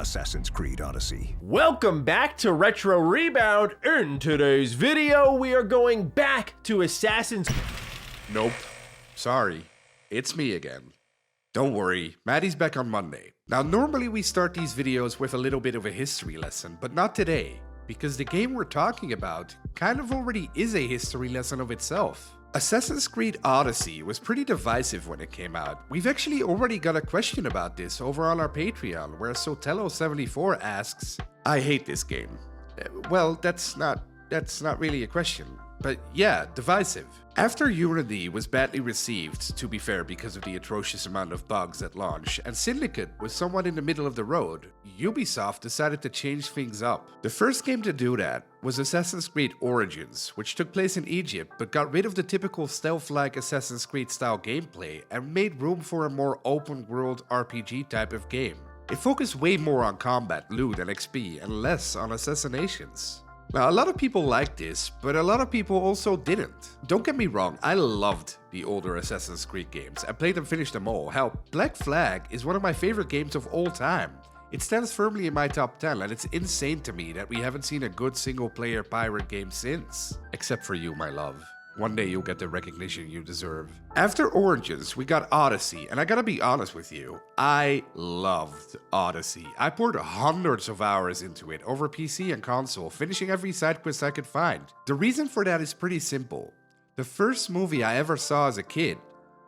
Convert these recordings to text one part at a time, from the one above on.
Assassin's Creed Odyssey. Welcome back to Retro Rebound. In today's video, we are going back to Assassin's... Nope. Sorry. It's me again. Don't worry, Maddie's back on Monday. Now, normally we start these videos with a little bit of a history lesson, but not today, because the game we're talking about kind of already is a history lesson of itself. Assassin's Creed Odyssey was pretty divisive when it came out. We've actually already got a question about this over on our Patreon, where Sotelo74 asks, I hate this game. Well, that's not really a question. But yeah, divisive. After Unity was badly received, to be fair because of the atrocious amount of bugs at launch, and Syndicate was somewhat in the middle of the road, Ubisoft decided to change things up. The first game to do that was Assassin's Creed Origins, which took place in Egypt but got rid of the typical stealth-like Assassin's Creed style gameplay and made room for a more open-world RPG type of game. It focused way more on combat, loot, and XP, and less on assassinations. Now, a lot of people liked this, but a lot of people also didn't. Don't get me wrong, I loved the older Assassin's Creed games. I played and finished them all. Hell, Black Flag is one of my favorite games of all time. It stands firmly in my top 10, and it's insane to me that we haven't seen a good single-player pirate game since. Except for you, my love. One day you'll get the recognition you deserve. After Origins, we got Odyssey, and I gotta be honest with you, I loved Odyssey. I poured hundreds of hours into it over PC and console, finishing every side quest I could find. The reason for that is pretty simple. The first movie I ever saw as a kid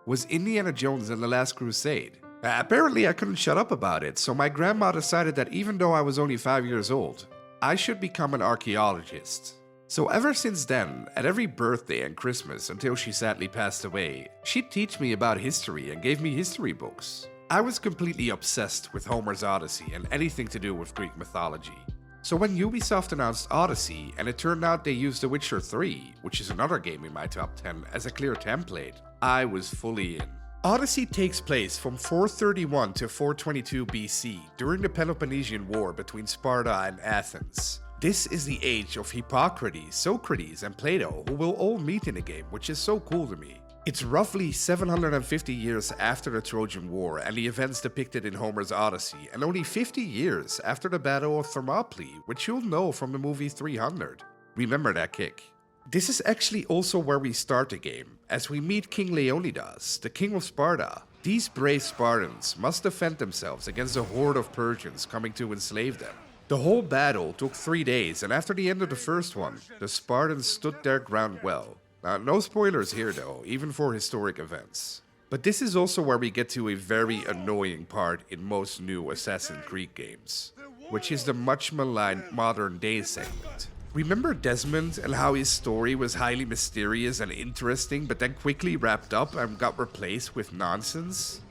was Indiana Jones and the Last Crusade. Apparently I couldn't shut up about it, so my grandma decided that even though I was only 5 years old, I should become an archaeologist. So ever since then, at every birthday and Christmas until she sadly passed away, she'd teach me about history and gave me history books. I was completely obsessed with Homer's Odyssey and anything to do with Greek mythology. So when Ubisoft announced Odyssey and it turned out they used The Witcher 3, which is another game in my top 10, as a clear template, I was fully in. Odyssey takes place from 431 to 422 BC during the Peloponnesian War between Sparta and Athens. This is the age of Hippocrates, Socrates, and Plato, who will all meet in the game, which is so cool to me. It's roughly 750 years after the Trojan War and the events depicted in Homer's Odyssey, and only 50 years after the Battle of Thermopylae, which you'll know from the movie 300. Remember that kick. This is actually also where we start the game, as we meet King Leonidas, the king of Sparta. These brave Spartans must defend themselves against a horde of Persians coming to enslave them. The whole battle took 3 days, and after the end of the first one, the Spartans stood their ground well. Now, no spoilers here though, even for historic events. But this is also where we get to a very annoying part in most new Assassin's Creed games, which is the much maligned modern day segment. Remember Desmond and how his story was highly mysterious and interesting, but then quickly wrapped up and got replaced with nonsense?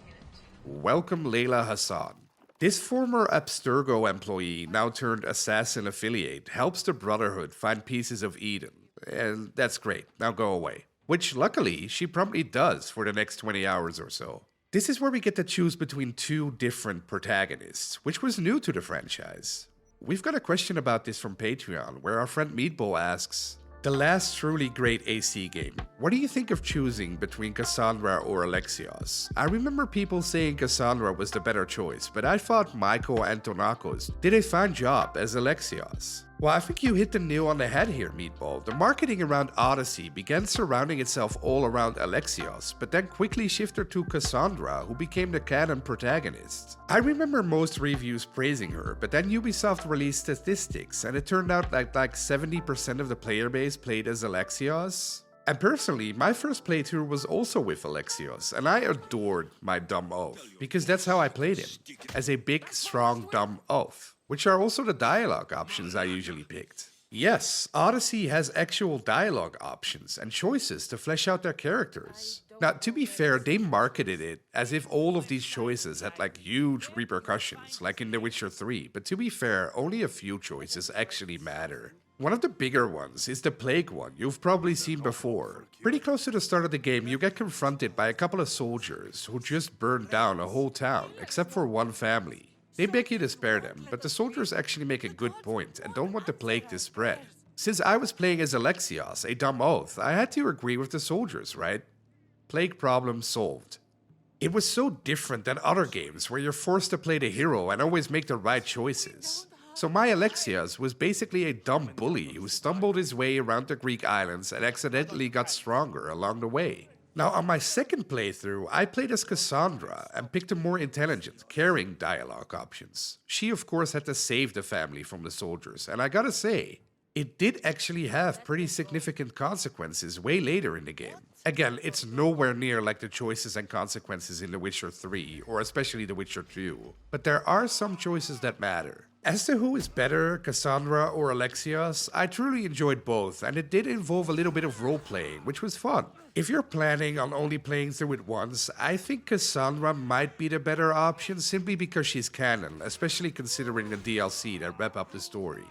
Welcome Layla Hassan. This former Abstergo employee, now turned assassin affiliate, helps the Brotherhood find pieces of Eden. And that's great, now go away. Which luckily, she promptly does for the next 20 hours or so. This is where we get to choose between two different protagonists, which was new to the franchise. We've got a question about this from Patreon, where our friend Meatball asks, the last truly great AC game. What do you think of choosing between Cassandra or Alexios? I remember people saying Cassandra was the better choice, but I thought Michael Antonakos did a fine job as Alexios. Well, I think you hit the nail on the head here, Meatball. The marketing around Odyssey began surrounding itself all around Alexios, but then quickly shifted to Cassandra, who became the canon protagonist. I remember most reviews praising her, but then Ubisoft released statistics, and it turned out like 70% of the player base played as Alexios. And personally, my first playthrough was also with Alexios, and I adored my dumb oaf, because that's how I played him, as a big, strong, dumb oaf. Which are also the dialogue options I usually picked. Yes, Odyssey has actual dialogue options and choices to flesh out their characters. Now, to be fair, they marketed it as if all of these choices had huge repercussions, like in The Witcher 3, but to be fair, only a few choices actually matter. One of the bigger ones is the Plague one you've probably seen before. Pretty close to the start of the game, you get confronted by a couple of soldiers who just burned down a whole town, except for one family. They beg you to spare them, but the soldiers actually make a good point and don't want the plague to spread. Since I was playing as Alexios, a dumb oath, I had to agree with the soldiers, right? Plague problem solved. It was so different than other games where you're forced to play the hero and always make the right choices. So my Alexios was basically a dumb bully who stumbled his way around the Greek islands and accidentally got stronger along the way. Now on my second playthrough, I played as Cassandra and picked a more intelligent, caring dialogue options. She of course had to save the family from the soldiers, and I gotta say, it did actually have pretty significant consequences way later in the game. Again, it's nowhere near like the choices and consequences in The Witcher 3, or especially The Witcher 2, but there are some choices that matter. As to who is better, Cassandra or Alexios, I truly enjoyed both, and it did involve a little bit of role-playing, which was fun. If you're planning on only playing through it once, I think Cassandra might be the better option simply because she's canon, especially considering the DLC that wrap up the story.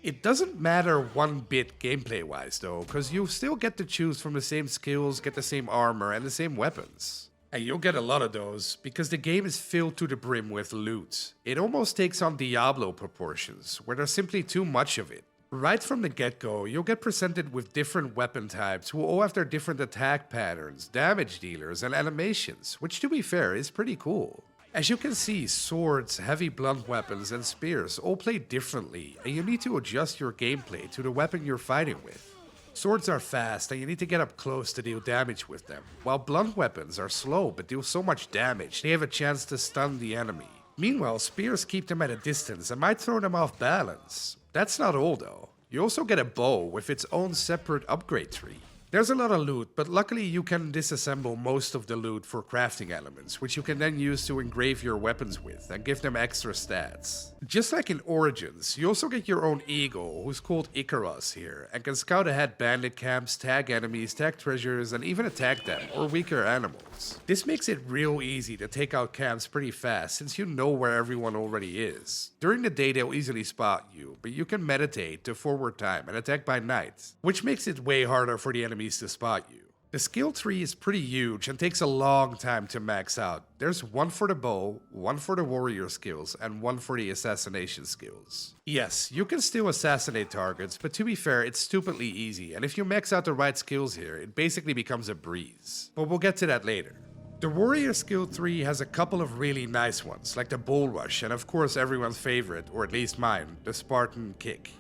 It doesn't matter one bit gameplay-wise though, cause you still get to choose from the same skills, get the same armor, and the same weapons. And you'll get a lot of those, because the game is filled to the brim with loot. It almost takes on Diablo proportions, where there's simply too much of it. Right from the get-go, you'll get presented with different weapon types who all have their different attack patterns, damage dealers, and animations, which to be fair is pretty cool. As you can see, swords, heavy blunt weapons, and spears all play differently, and you need to adjust your gameplay to the weapon you're fighting with. Swords are fast, and you need to get up close to deal damage with them, while blunt weapons are slow but deal so much damage they have a chance to stun the enemy. Meanwhile, spears keep them at a distance and might throw them off balance. That's not all though. You also get a bow with its own separate upgrade tree. There's a lot of loot, but luckily you can disassemble most of the loot for crafting elements, which you can then use to engrave your weapons with and give them extra stats. Just like in Origins, you also get your own eagle, who's called Icarus here, and can scout ahead bandit camps, tag enemies, tag treasures, and even attack them, or weaker animals. This makes it real easy to take out camps pretty fast, since you know where everyone already is. During the day they'll easily spot you, but you can meditate to forward time and attack by night, which makes it way harder for the enemies to spot you. The skill tree is pretty huge and takes a long time to max out. There's one for the bow, one for the warrior skills, and one for the assassination skills. Yes, you can still assassinate targets, but to be fair, it's stupidly easy, and if you max out the right skills here, it basically becomes a breeze. But we'll get to that later. The warrior skill tree has a couple of really nice ones, like the bull rush, and of course everyone's favorite, or at least mine, the Spartan kick.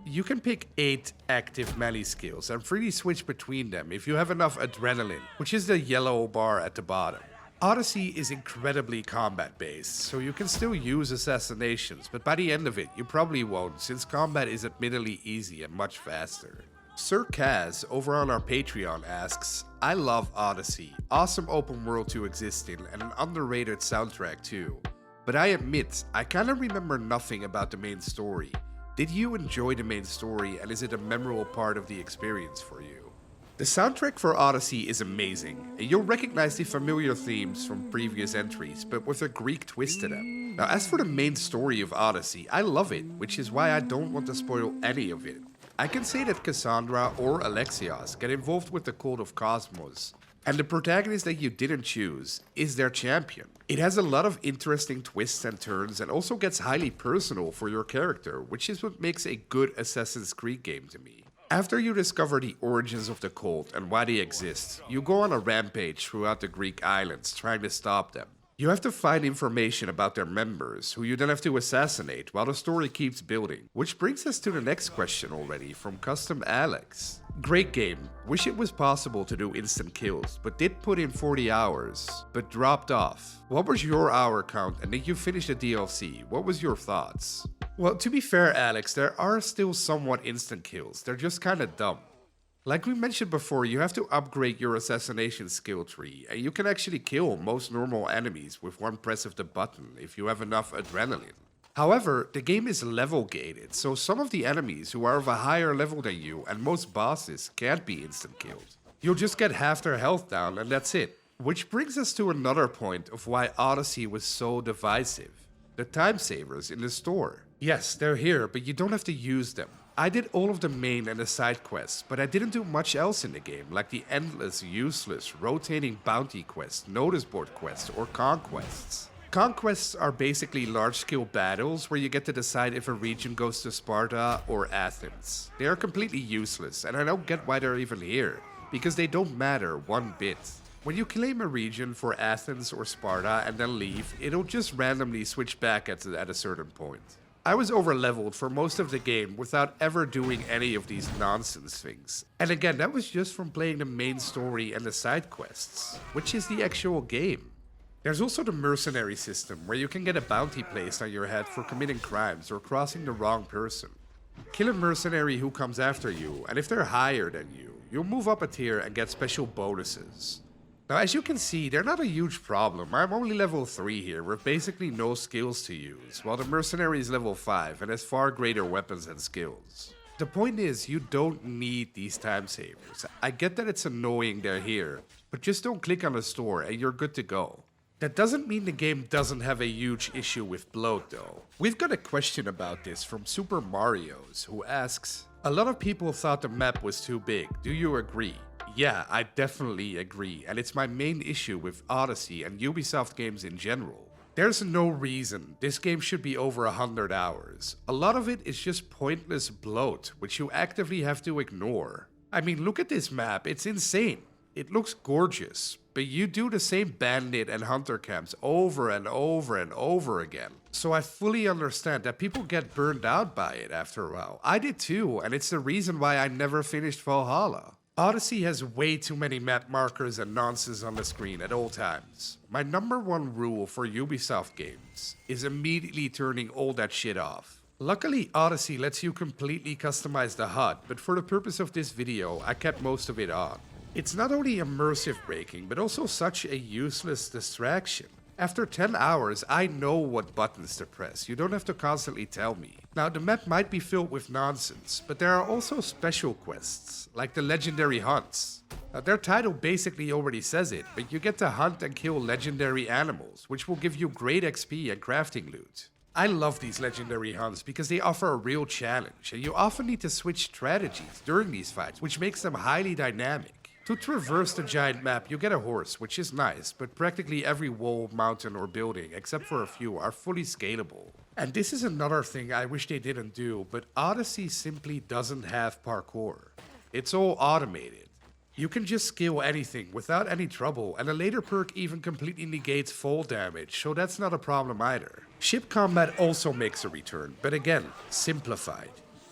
You can pick 8 active melee skills and freely switch between them if you have enough adrenaline, which is the yellow bar at the bottom. Odyssey is incredibly combat based, so you can still use assassinations, but by the end of it you probably won't, since combat is admittedly easy and much faster. Sir Kaz over on our Patreon asks, I love Odyssey, awesome open world to exist in and an underrated soundtrack too. But I admit, I kinda remember nothing about the main story. Did you enjoy the main story, and is it a memorable part of the experience for you? The soundtrack for Odyssey is amazing, and you'll recognize the familiar themes from previous entries, but with a Greek twist to them. Now as for the main story of Odyssey, I love it, which is why I don't want to spoil any of it. I can say that Cassandra or Alexios get involved with the cult of Cosmos, and the protagonist that you didn't choose is their champion. It has a lot of interesting twists and turns and also gets highly personal for your character, which is what makes a good Assassin's Creed game to me. After you discover the origins of the cult and why they exist, you go on a rampage throughout the Greek islands trying to stop them. You have to find information about their members, who you then have to assassinate while the story keeps building. Which brings us to the next question already from Custom Alex. Great game, wish it was possible to do instant kills, but did put in 40 hours, but dropped off. What was your hour count and did you finish the DLC? What was your thoughts? Well, to be fair Alex, there are still somewhat instant kills, they're just kinda dumb. Like we mentioned before, you have to upgrade your assassination skill tree, and you can actually kill most normal enemies with one press of the button if you have enough adrenaline. However, the game is level gated, so some of the enemies who are of a higher level than you and most bosses can't be instant killed. You'll just get half their health down and that's it. Which brings us to another point of why Odyssey was so divisive. The time savers in the store. Yes, they're here, but you don't have to use them. I did all of the main and the side quests, but I didn't do much else in the game, like the endless, useless, rotating bounty quests, notice board quests, or conquests. Conquests are basically large-scale battles where you get to decide if a region goes to Sparta or Athens. They are completely useless, and I don't get why they're even here, because they don't matter one bit. When you claim a region for Athens or Sparta and then leave, it'll just randomly switch back at a certain point. I was overleveled for most of the game without ever doing any of these nonsense things. And again, that was just from playing the main story and the side quests, which is the actual game. There's also the mercenary system, where you can get a bounty placed on your head for committing crimes or crossing the wrong person. Kill a mercenary who comes after you, and if they're higher than you, you'll move up a tier and get special bonuses. Now, as you can see, they're not a huge problem. I'm only level 3 here, with basically no skills to use, while the mercenary is level 5 and has far greater weapons and skills. The point is, you don't need these time savers. I get that it's annoying they're here, but just don't click on the store and you're good to go. That doesn't mean the game doesn't have a huge issue with bloat though. We've got a question about this from Super Mario's, who asks, "A lot of people thought the map was too big. Do you agree?" Yeah, I definitely agree, and it's my main issue with Odyssey and Ubisoft games in general. There's no reason this game should be over 100 hours. A lot of it is just pointless bloat, which you actively have to ignore. I mean, look at this map, it's insane. It looks gorgeous, but you do the same bandit and hunter camps over and over and over again. So I fully understand that people get burned out by it after a while. I did too, and it's the reason why I never finished Valhalla. Odyssey has way too many map markers and nonsense on the screen at all times. My number one rule for Ubisoft games is immediately turning all that shit off. Luckily, Odyssey lets you completely customize the HUD, but for the purpose of this video, I kept most of it on. It's not only immersive breaking, but also such a useless distraction. After 10 hours, I know what buttons to press. You don't have to constantly tell me. Now, the map might be filled with nonsense, but there are also special quests, like the legendary hunts. Now, their title basically already says it, but you get to hunt and kill legendary animals, which will give you great XP and crafting loot. I love these legendary hunts because they offer a real challenge, and you often need to switch strategies during these fights, which makes them highly dynamic. To traverse the giant map, you get a horse, which is nice, but practically every wall, mountain, or building, except for a few, are fully scalable. And this is another thing I wish they didn't do, but Odyssey simply doesn't have parkour. It's all automated. You can just scale anything without any trouble, and a later perk even completely negates fall damage, so that's not a problem either. Ship combat also makes a return, but again, simplified.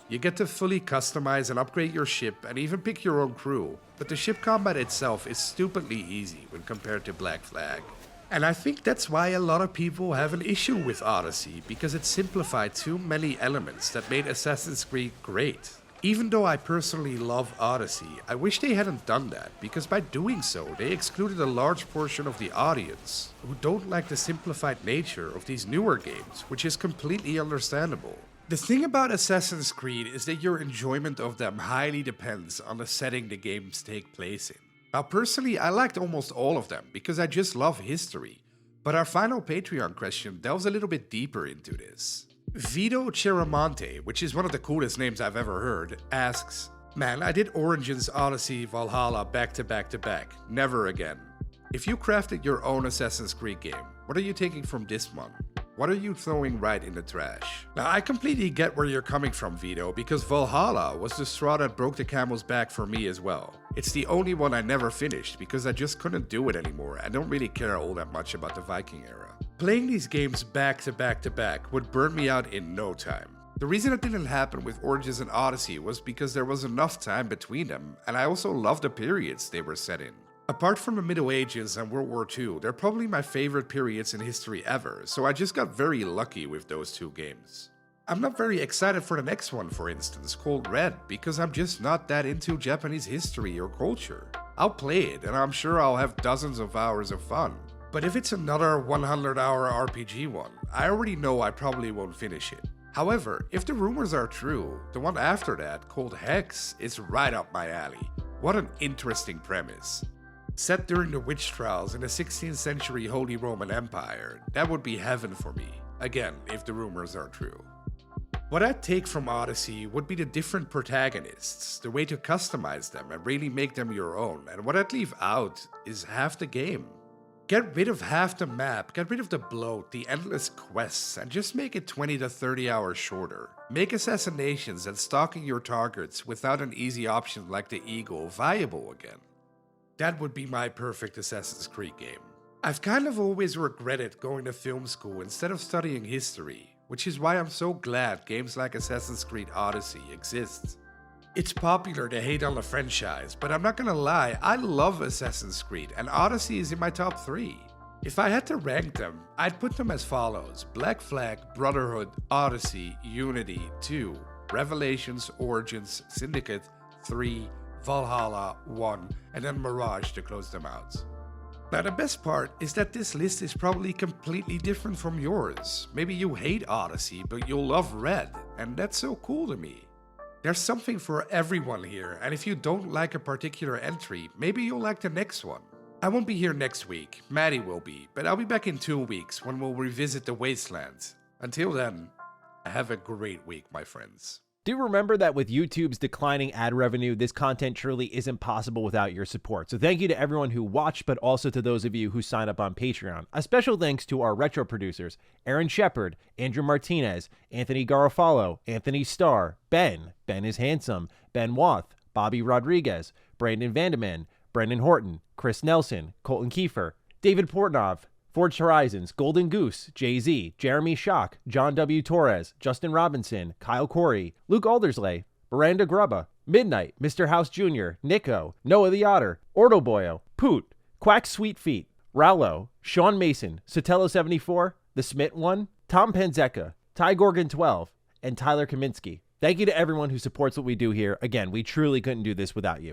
You get to fully customize and upgrade your ship and even pick your own crew, but the ship combat itself is stupidly easy when compared to Black Flag. And I think that's why a lot of people have an issue with Odyssey, because it simplified too many elements that made Assassin's Creed great. Even though I personally love Odyssey, I wish they hadn't done that, because by doing so, they excluded a large portion of the audience who don't like the simplified nature of these newer games, which is completely understandable. The thing about Assassin's Creed is that your enjoyment of them highly depends on the setting the games take place in. Now personally, I liked almost all of them because I just love history, but our final Patreon question delves a little bit deeper into this. Vito Cheramonte, which is one of the coolest names I've ever heard, asks, "Man, I did Origins, Odyssey, Valhalla back to back to back. Never again. If you crafted your own Assassin's Creed game, what are you taking from this one? What are you throwing right in the trash?" Now, I completely get where you're coming from, Vito, because Valhalla was the straw that broke the camel's back for me as well. It's the only one I never finished because I just couldn't do it anymore. I don't really care all that much about the Viking era. Playing these games back to back to back would burn me out in no time. The reason it didn't happen with Origins and Odyssey was because there was enough time between them, and I also loved the periods they were set in. Apart from the Middle Ages and World War II, they're probably my favorite periods in history ever, so I just got very lucky with those two games. I'm not very excited for the next one, for instance, called Red, because I'm just not that into Japanese history or culture. I'll play it, and I'm sure I'll have dozens of hours of fun. But if it's another 100-hour RPG one, I already know I probably won't finish it. However, if the rumors are true, the one after that, called Hex, is right up my alley. What an interesting premise. Set during the witch trials in the 16th century Holy Roman Empire, that would be heaven for me. Again, if the rumors are true. What I'd take from Odyssey would be the different protagonists, the way to customize them and really make them your own, and what I'd leave out is half the game. Get rid of half the map, get rid of the bloat, the endless quests, and just make it 20 to 30 hours shorter. Make assassinations and stalking your targets without an easy option like the Eagle viable again. That would be my perfect Assassin's Creed game. I've kind of always regretted going to film school instead of studying history, which is why I'm so glad games like Assassin's Creed Odyssey exist. It's popular to hate on the franchise, but I'm not gonna lie, I love Assassin's Creed, and Odyssey is in my top 3. If I had to rank them, I'd put them as follows: Black Flag, Brotherhood, Odyssey, Unity, 2, Revelations, Origins, Syndicate, 3, Valhalla, 1, and then Mirage to close them out. Now the best part is that this list is probably completely different from yours. Maybe you hate Odyssey, but you'll love Red, and that's so cool to me. There's something for everyone here, and if you don't like a particular entry, maybe you'll like the next one. I won't be here next week, Maddie will be, but I'll be back in 2 weeks when we'll revisit the Wasteland. Until then, have a great week, my friends. Do remember that with YouTube's declining ad revenue, this content truly isn't possible without your support. So thank you to everyone who watched, but also to those of you who signed up on Patreon. A special thanks to our retro producers, Aaron Shepard, Andrew Martinez, Anthony Garofalo, Anthony Starr, Ben is handsome, Ben Wath, Bobby Rodriguez, Brandon Vandeman, Brendan Horton, Chris Nelson, Colton Kiefer, David Portnov, Forged Horizons, Golden Goose, Jay-Z, Jeremy Schock, John W. Torres, Justin Robinson, Kyle Corey, Luke Aldersley, Miranda Grubba, Midnight, Mr. House Jr., Nico, Noah the Otter, Ordo Boyo, Poot, Quack Sweet Feet, Rallo, Sean Mason, Sotelo74, The Smith One, Tom Panzeca, Ty Gorgon 12, and Tyler Kaminsky. Thank you to everyone who supports what we do here. Again, we truly couldn't do this without you.